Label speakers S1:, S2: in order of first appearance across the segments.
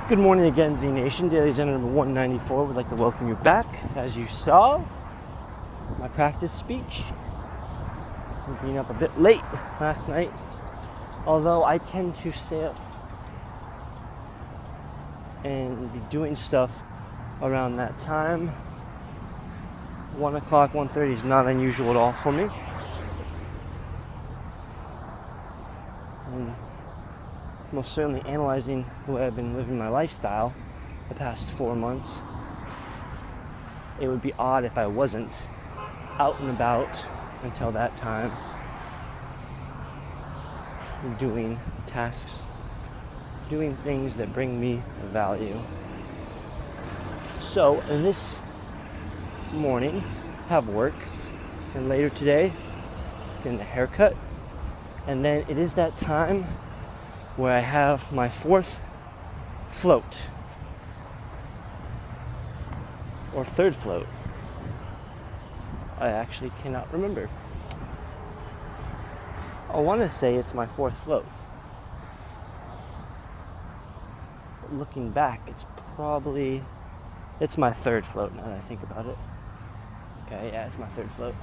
S1: Good morning again, Z Nation. DailyXander number 194 would like to welcome you back. As you saw, my practice speech. Being up a bit late last night, although I tend to stay up and be doing stuff around that time. 1 o'clock, 1:30 is not unusual at all for me. And most certainly analyzing the way I've been living my lifestyle the past 4 months, it would be odd if I wasn't out and about until that time, doing tasks, doing things that bring me value. So this morning, have work, and later today, getting a haircut, and then it is that time where I have my fourth float, or third float. I actually cannot remember. I want to say it's my fourth float. But looking back, it's my third float now that I think about it. Okay, yeah, it's my third float.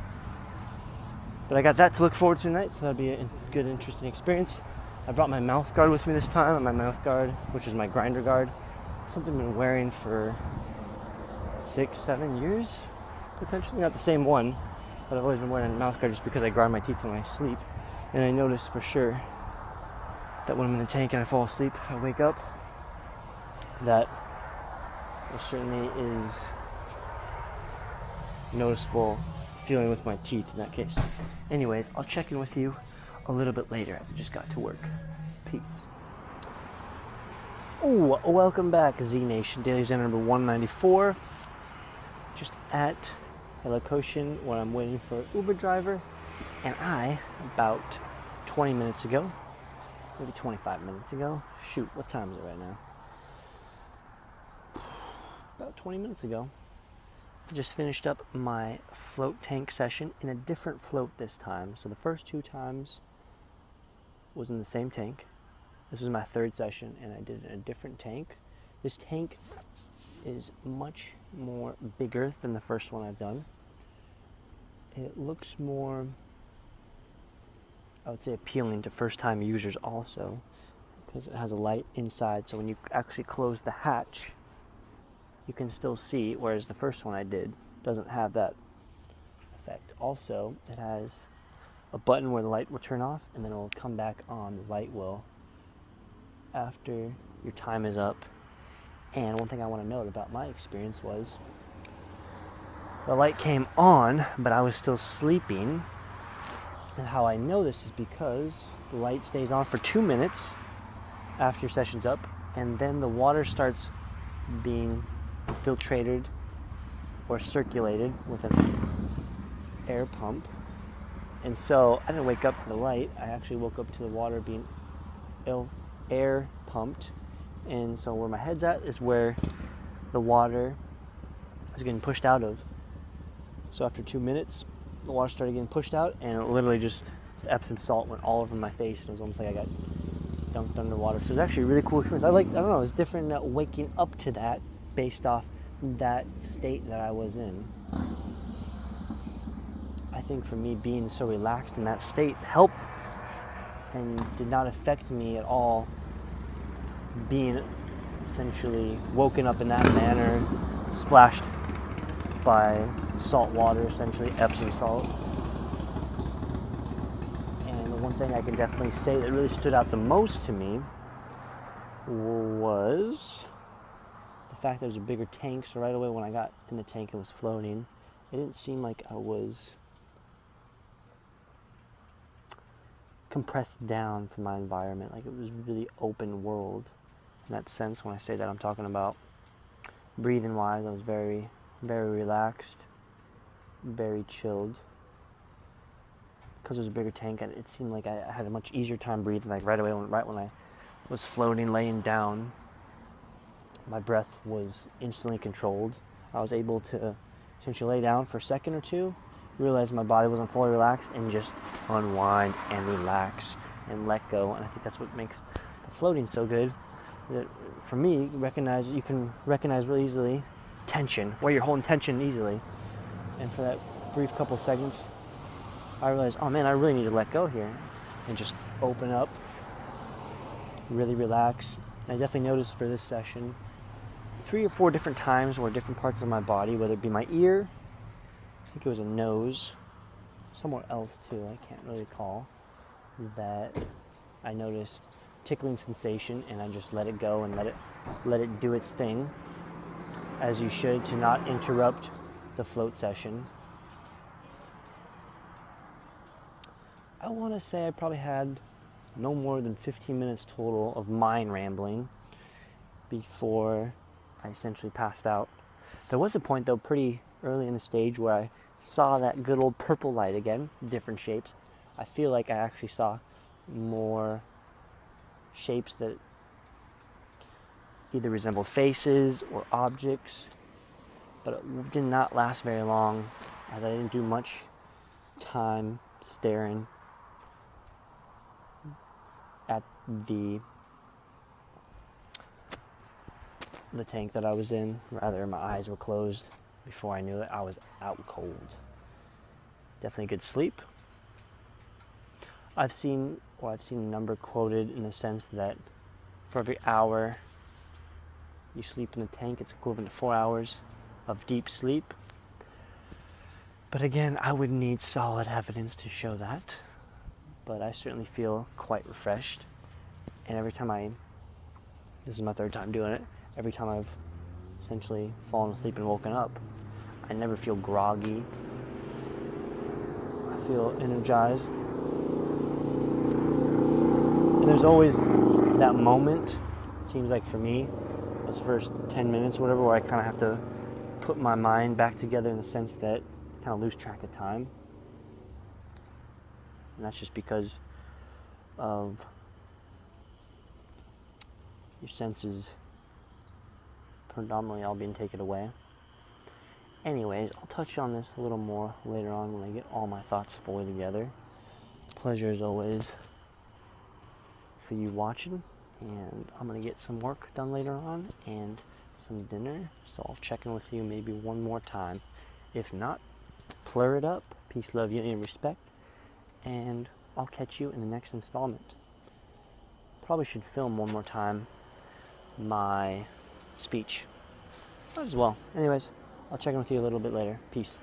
S1: But I got that to look forward to tonight, so that'll be a good, interesting experience. I brought my mouth guard with me this time, and my mouth guard, which is my grinder guard, something I've been wearing for 6-7 years, potentially. Not the same one, but I've always been wearing a mouth guard just because I grind my teeth when I sleep. And I notice for sure that when I'm in the tank and I fall asleep, I wake up, that there certainly is noticeable feeling with my teeth in that case. Anyways, I'll check in with you a little bit later as I just got to work. Peace. Oh, welcome back, Z Nation. DailyXander number 194. Just at a location where I'm waiting for an Uber driver, and I, about 20 minutes ago, maybe 25 minutes ago, shoot, what time is it right now? About 20 minutes ago, I just finished up my float tank session in a different float this time. So the first 2 times was in the same tank. This is my third session, and I did it in a different tank. This tank is much more bigger than the first one I've done. It looks more, I would say, appealing to first-time users also, because it has a light inside, so when you actually close the hatch, you can still see, whereas the first one I did doesn't have that effect. Also, it has a button where the light will turn off, and then it will come back on. The light will after your time is up. And one thing I want to note about my experience was the light came on, but I was still sleeping. And how I know this is because the light stays on for 2 minutes after your session's up, and then the water starts being filtrated or circulated with an air pump. And so I didn't wake up to the light. I actually woke up to the water being air pumped. And so where my head's at is where the water is getting pushed out of. So after 2 minutes, the water started getting pushed out, and it literally just, the Epsom salt went all over my face. It was almost like I got dunked underwater. So it was actually a really cool experience. I don't know, it was different waking up to that based off that state that I was in. I think for me, being so relaxed in that state helped and did not affect me at all, being essentially woken up in that manner, splashed by salt water, essentially Epsom salt. And the one thing I can definitely say that really stood out the most to me was the fact there was a bigger tank. So right away when I got in the tank and was floating, it didn't seem like I was compressed down from my environment. Like, it was really open world in that sense. When I say that, I'm talking about breathing wise. I was very, very relaxed, very chilled, because it was a bigger tank, and it seemed like I had a much easier time breathing. Like right away, right when I was floating, laying down, my breath was instantly controlled. I was able to essentially lay down for a second or two, realize my body wasn't fully relaxed, and just unwind and relax and let go. And I think that's what makes the floating so good. For me, you can recognize really easily tension, where you're holding tension easily. And for that brief couple seconds, I realized, oh man, I really need to let go here and just open up, really relax. And I definitely noticed for this session 3 or 4 different times where different parts of my body, whether it be my ear, I think it was a nose, somewhere else too, I can't really recall, that I noticed tickling sensation, and I just let it go and let it do its thing, as you should, to not interrupt the float session. I want to say I probably had no more than 15 minutes total of mind rambling before I essentially passed out. There was a point though pretty early in the stage where I saw that good old purple light again, different shapes. I feel like I actually saw more shapes that either resemble faces or objects, but it did not last very long, as I didn't do much time staring at the tank that I was in. Rather, my eyes were closed. Before I knew it, I was out cold. Definitely good sleep. I've seen a number quoted in the sense that for every hour you sleep in the tank, it's equivalent to 4 hours of deep sleep. But again, I would need solid evidence to show that. But I certainly feel quite refreshed. And every time this is my 3rd time doing it, every time I've essentially fallen asleep and woken up, I never feel groggy. I feel energized. And there's always that moment, it seems like for me, those first 10 minutes or whatever, where I kind of have to put my mind back together in the sense that I kind of lose track of time. And that's just because of your senses predominantly all being taken away. Anyways, I'll touch on this a little more later on when I get all my thoughts fully together. Pleasure as always for you watching, and I'm going to get some work done later on and some dinner, so I'll check in with you maybe one more time. If not, plur it up. Peace, love, unity, and respect, and I'll catch you in the next installment. Probably should film one more time my speech. Might as well. Anyways, I'll check in with you a little bit later. Peace.